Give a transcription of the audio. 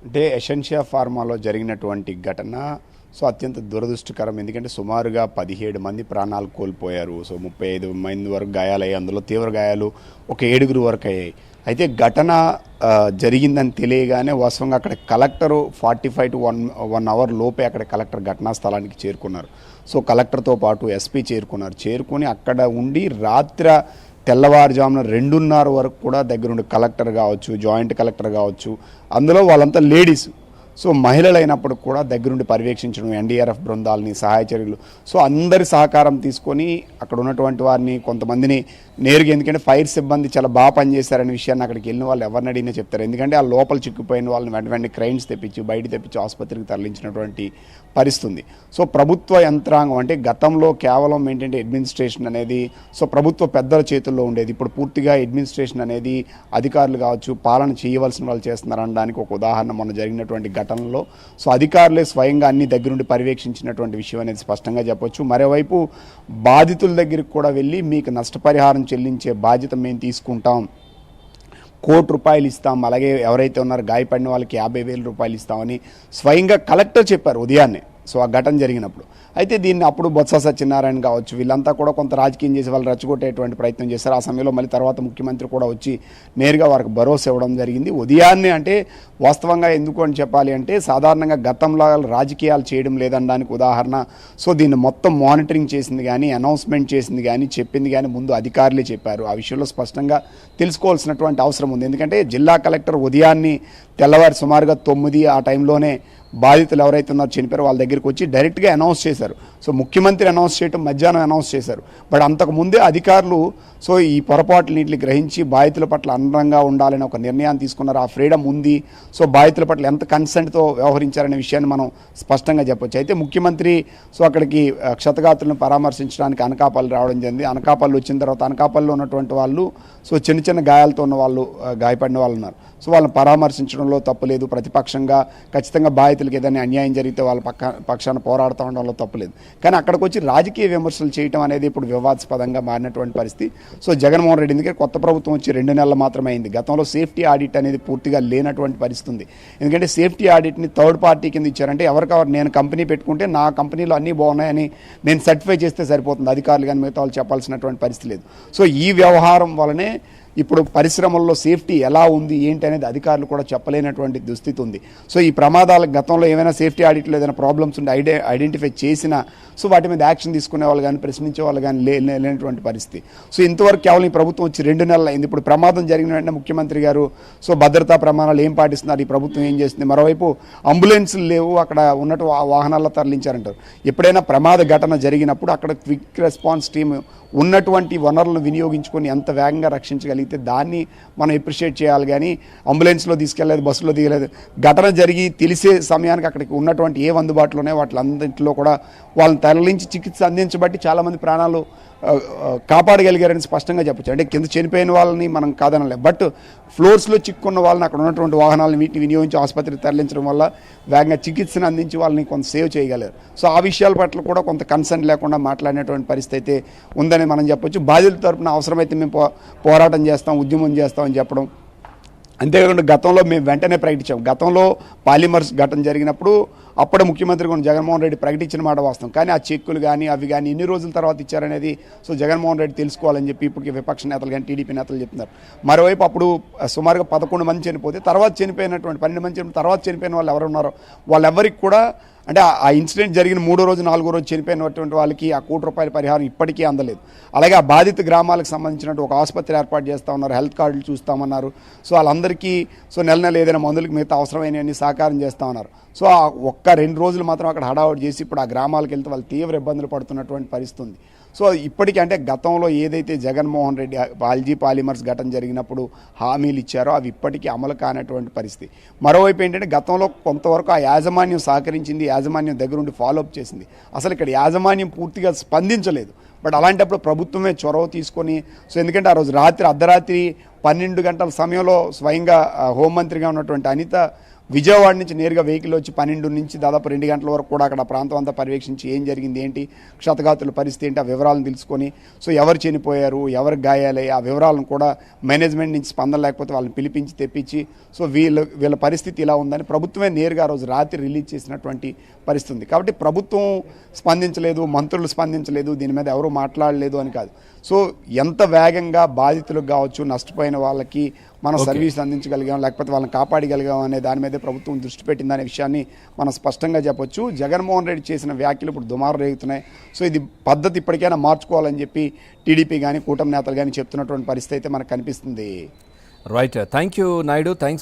అంటే ఎసెన్షియా ఫార్మాలో జరిగినటువంటి ఘటన అత్యంత దురదృష్టకరం. ఎందుకంటే సుమారుగా 17 మంది ప్రాణాలు కోల్పోయారు. 35 మంది వరకు గాయాలయ్యాయి. అందులో తీవ్ర గాయాలు ఒక 7 వరకు అయ్యాయి. అయితే ఘటన జరిగిందని తెలియగానే వాస్తవంగా అక్కడ కలెక్టరు 45 to 1 hour లోపే అక్కడ కలెక్టర్ ఘటనా స్థలానికి చేరుకున్నారు. కలెక్టర్తో పాటు ఎస్పీ చేరుకుని అక్కడ ఉండి తెల్లవారుజామున 2:30 వరకు కూడా దగ్గరుండి కలెక్టర్ కావచ్చు, జాయింట్ కలెక్టర్ కావచ్చు, అందులో వాళ్ళంతా లేడీస్. మహిళలు అయినప్పుడు కూడా దగ్గరుండి పర్యవేక్షించడం, ఎన్డీఆర్ఎఫ్ బృందాలని, సహాయ చర్యలు, అందరి సహకారం తీసుకొని అక్కడ ఉన్నటువంటి వారిని కొంతమందిని నేరుగా, ఎందుకంటే ఫైర్ సిబ్బంది చాలా బాగా పనిచేశారనే విషయాన్ని అక్కడికి వెళ్ళిన వాళ్ళు ఎవరిని అడిగినా చెప్తారు. ఎందుకంటే ఆ లోపల చిక్కుపోయిన వాళ్ళని వెంటనే క్రైన్స్ తెప్పించి బయట తెప్పించి ఆసుపత్రికి తరలించినటువంటి పరిస్థితుంది. ప్రభుత్వ యంత్రాంగం అంటే గతంలో కేవలం ఏంటంటే అడ్మినిస్ట్రేషన్ అనేది ప్రభుత్వ పెద్దల చేతుల్లో ఉండేది. ఇప్పుడు పూర్తిగా అడ్మినిస్ట్రేషన్ అనేది అధికారులు కావచ్చు, పాలన చేయవలసిన వాళ్ళు చేస్తున్నారు అనడానికి ఒక ఉదాహరణ మొన్న జరిగినటువంటి ఘటనలో అధికారులే స్వయంగా అన్ని దగ్గరుండి పర్యవేక్షించినటువంటి విషయం అనేది స్పష్టంగా చెప్పొచ్చు. మరోవైపు బాధితుల దగ్గరికి కూడా వెళ్ళి మీకు నష్టపరిహారం చెల్లించే బాధ్యత మేము తీసుకుంటాం, ₹1,00,00,000 ఇస్తాం, అలాగే ఎవరైతే ఉన్నారో గాయపడిన వాళ్ళకి ₹50,000 ఇస్తామని స్వయంగా కలెక్టర్ చెప్పారు ఉదయాన్నే ఆ ఘటన జరిగినప్పుడు. అయితే దీన్ని అప్పుడు బొత్స సత్యనారాయణ కావచ్చు, వీళ్ళంతా కూడా కొంత రాజకీయం చేసి వాళ్ళు రెచ్చగొట్టేటువంటి ప్రయత్నం చేశారు. ఆ సమయంలో మళ్ళీ తర్వాత ముఖ్యమంత్రి కూడా వచ్చి నేరుగా వారికి భరోసా ఇవ్వడం జరిగింది ఉదయాన్నే. అంటే వాస్తవంగా ఎందుకు అని చెప్పాలి అంటే సాధారణంగా గతంలో రాజకీయాలు చేయడం లేదనడానికి ఉదాహరణ. దీన్ని మొత్తం మానిటరింగ్ చేసింది కానీ, అనౌన్స్మెంట్ చేసింది కానీ, చెప్పింది కానీ ముందు అధికారులే చెప్పారు. ఆ విషయంలో స్పష్టంగా తెలుసుకోవాల్సినటువంటి అవసరం ఉంది. ఎందుకంటే జిల్లా కలెక్టర్ ఉదయాన్నే తెల్లవారు సుమారుగా 9 ఆ టైంలోనే బాధితులు ఎవరైతే ఉన్నారో చనిపోయారో వాళ్ళ దగ్గరికి వచ్చి డైరెక్ట్గా అనౌన్స్ చేశారు. ముఖ్యమంత్రి అనౌన్స్ చేయడం మధ్యాహ్నం అనౌన్స్ చేశారు. బట్ అంతకుముందే అధికారులు ఈ పొరపాట్లన్నింటిని గ్రహించి బాధితుల పట్ల అనురంగా ఉండాలని ఒక నిర్ణయాన్ని తీసుకున్నారు. ఆ ఫ్రీడమ్ ఉంది. బాధితుల పట్ల ఎంత కన్సెంట్తో వ్యవహరించారనే విషయాన్ని మనం స్పష్టంగా చెప్పొచ్చు. అయితే ముఖ్యమంత్రి అక్కడికి క్షతగాత్రులను పరామర్శించడానికి అనకాపల్లి రావడం జరిగింది. అనకాపల్లి వచ్చిన తర్వాత అనకాపల్లిలో ఉన్నటువంటి వాళ్ళు చిన్న చిన్న గాయాలతో ఉన్న వాళ్ళు, గాయపడిన వాళ్ళు ఉన్నారు. వాళ్ళని పరామర్శించడంలో తప్పులేదు. ప్రతిపక్షంగా ఖచ్చితంగా బాధితులకు ఏదైనా అన్యాయం జరిగితే వాళ్ళ పక్షాన పోరాడుతూ ఉండడంలో తప్పులేదు. కానీ అక్కడికి వచ్చి రాజకీయ విమర్శలు చేయడం అనేది ఇప్పుడు వివాదాస్పదంగా మారినటువంటి పరిస్థితి. జగన్మోహన్ రెడ్డి ఎందుకంటే కొత్త ప్రభుత్వం వచ్చి 2 నెలలు మాత్రమే అయింది. గతంలో సేఫ్టీ ఆడిట్ అనేది పూర్తిగా లేనటువంటి పరిస్థితి ఉంది. ఎందుకంటే సేఫ్టీ ఆడిట్ని థర్డ్ పార్టీ కింద ఇచ్చారంటే ఎవరికవరు నేను కంపెనీ పెట్టుకుంటే నా కంపెనీలో అన్నీ బాగున్నాయని నేను సర్టిఫై చేస్తే సరిపోతుంది, అధికారులు కానీ మిగతా వాళ్ళు చెప్పాల్సినటువంటి పరిస్థితి లేదు. ఈ వ్యవహారం వలనే ఇప్పుడు పరిశ్రమల్లో సేఫ్టీ ఎలా ఉంది ఏంటి అనేది అధికారులు కూడా చెప్పలేనటువంటి దుస్థితి ఉంది. ఈ ప్రమాదాలకు గతంలో ఏమైనా సేఫ్టీ ఆడిట్లో ఏదైనా ప్రాబ్లమ్స్ ఉండి ఐడెంటిఫై చేసినా వాటి మీద యాక్షన్ తీసుకునే వాళ్ళు కానీ, ప్రశ్నించే వాళ్ళు కానీ లేనటువంటి పరిస్థితి. ఇంతవరకు కేవలం ఈ ప్రభుత్వం వచ్చి 2 నెలలు అయింది. ఇప్పుడు ప్రమాదం జరిగిన వెంటనే ముఖ్యమంత్రి గారు భద్రతా ప్రమాణాలు ఏం పాటిస్తున్నారు, ఈ ప్రభుత్వం ఏం చేస్తుంది, మరోవైపు అంబులెన్సులు లేవు, అక్కడ ఉన్నట్టు వాహనాల్లో తరలించారంటారు. ఎప్పుడైనా ప్రమాద ఘటన జరిగినప్పుడు అక్కడ క్విక్ రెస్పాన్స్ టీమ్ ఉన్నటువంటి వనరులను వినియోగించుకొని ఎంత వేగంగా రక్షించగలిగితే దాన్ని మనం ఎప్రిషియేట్ చేయాలి. కానీ అంబులెన్స్లో తీసుకెళ్ళలేదు, బస్సులో దిగలేదు. ఘటన జరిగి తెలిసే సమయానికి అక్కడికి ఉన్నటువంటి ఏ అందుబాటులోనే వాటిలందరిలో కూడా వాళ్ళని తరలించి చికిత్స అందించబట్టి చాలామంది ప్రాణాలు కాపాడగలిగారని స్పష్టంగా చెప్పచ్చు. అంటే కింద చనిపోయిన వాళ్ళని మనం కాదనలేదు, బట్ ఫ్లోర్స్లో చిక్కున్న వాళ్ళని అక్కడ ఉన్నటువంటి వాహనాలను వీటిని వినియోగించి ఆసుపత్రికి తరలించడం వల్ల వేగంగా చికిత్సను అందించి వాళ్ళని కొంత సేవ్ చేయగలరు. ఆ విషయాల పట్ల కూడా కొంత కన్సర్న్ లేకుండా మాట్లాడినటువంటి పరిస్థితి అయితే ఉందని మనం చెప్పొచ్చు. బాధితుల తరపున అవసరమైతే మేము పోరాటం చేస్తాం, ఉద్యమం చేస్తామని చెప్పడం. అంతేకాకుండా గతంలో మేము వెంటనే ప్రకటించాం. గతంలో పాలిమర్స్ ఘటన జరిగినప్పుడు అప్పుడే ముఖ్యమంత్రి కూడా జగన్మోహన్ రెడ్డి ప్రకటించిన మాట వాస్తవం. కానీ ఆ చెక్కులు కానీ అవి కానీ ఎన్ని రోజుల తర్వాత ఇచ్చారనేది జగన్మోహన్ రెడ్డి తెలుసుకోవాలని చెప్పి ఇప్పటికీ విపక్ష నేతలు కానీ టీడీపీ నేతలు చెప్తున్నారు. మరోవైపు అప్పుడు సుమారుగా 11 మంది చనిపోతే తర్వాత చనిపోయినటువంటి 12 మంది తర్వాత చనిపోయిన వాళ్ళు ఎవరు ఉన్నారో వాళ్ళెవరికి కూడా అంటే ఆ ఇన్సిడెంట్ జరిగిన 3వ రోజు 4వ రోజు చనిపోయినటువంటి వాళ్ళకి ఆ ₹1,00,00,000 పరిహారం ఇప్పటికీ అందలేదు. అలాగే ఆ బాధిత గ్రామాలకు సంబంధించినట్టు ఒక ఆసుపత్రి ఏర్పాటు చేస్తూ ఉన్నారు, హెల్త్ కార్డులు చూస్తామన్నారు. వాళ్ళందరికీ నెల ఏదైనా మందులకు మిగతా అవసరమైనవన్నీ సహకారం చేస్తూ ఉన్నారు. ఆ ఒక్క 2 రోజులు మాత్రం అక్కడ హడావుడి చేసి ఇప్పుడు ఆ గ్రామాలకు వెళ్తే వాళ్ళు తీవ్ర ఇబ్బందులు పడుతున్నటువంటి పరిస్థితి ఉంది. ఇప్పటికీ అంటే గతంలో ఏదైతే జగన్మోహన్ రెడ్డి ఆల్జీ పాలిమర్స్ ఘటన జరిగినప్పుడు హామీలు ఇచ్చారో అవి ఇప్పటికీ అమలు కానటువంటి పరిస్థితి. మరోవైపు ఏంటంటే గతంలో కొంతవరకు ఆ యాజమాన్యం సహకరించింది, యాజమాన్యం దగ్గరుండి ఫాలోఅప్ చేసింది. అసలు ఇక్కడ యాజమాన్యం పూర్తిగా స్పందించలేదు. బట్ అలాంటప్పుడు ప్రభుత్వమే చొరవ తీసుకొని ఎందుకంటే ఆ రోజు అర్ధరాత్రి 12 గంటల సమయంలో స్వయంగా హోంమంత్రిగా ఉన్నటువంటి అనిత విజయవాడ నుంచి నేరుగా వెహికల్ వచ్చి 12 నుంచి దాదాపు 2 గంటల వరకు కూడా అక్కడ ప్రాంతం అంతా పర్యవేక్షించి ఏం జరిగింది, ఏంటి క్షతగాతుల పరిస్థితి ఏంటి, ఆ వివరాలను తెలుసుకొని సో ఎవరు చనిపోయారు, ఎవరు గాయాలయ్యి ఆ వివరాలను కూడా మేనేజ్మెంట్ నుంచి స్పందన లేకపోతే వాళ్ళని పిలిపించి తెప్పించి సో వీళ్ళ పరిస్థితి ఇలా ఉందని ప్రభుత్వమే నేరుగా ఆ రోజు రాత్రి రిలీజ్ చేసినటువంటి పరిస్థితి ఉంది. కాబట్టి ప్రభుత్వం స్పందించలేదు, మంత్రులు స్పందించలేదు, దీని మీద ఎవరు మాట్లాడలేదు అని కాదు. సో ఎంత వేగంగా బాధితులకు కావచ్చు, నష్టపోయిన వాళ్ళకి మనం సర్వీస్ అందించగలిగాం, లేకపోతే వాళ్ళని కాపాడగలిగాం అనే దాని మీదే ప్రభుత్వం దృష్టి పెట్టిందనే విషయాన్ని మనం స్పష్టంగా చెప్పొచ్చు. జగన్మోహన్ రెడ్డి చేసిన వ్యాఖ్యలు ఇప్పుడు దుమారం రేగుతున్నాయి. సో ఇది పద్ధతి ఇప్పటికైనా మార్చుకోవాలని చెప్పి టీడీపీ కానీ కూటమి నేతలు కానీ చెప్తున్నటువంటి పరిస్థితి అయితే మనకు కనిపిస్తుంది. Right, thank you Naidu, thanks.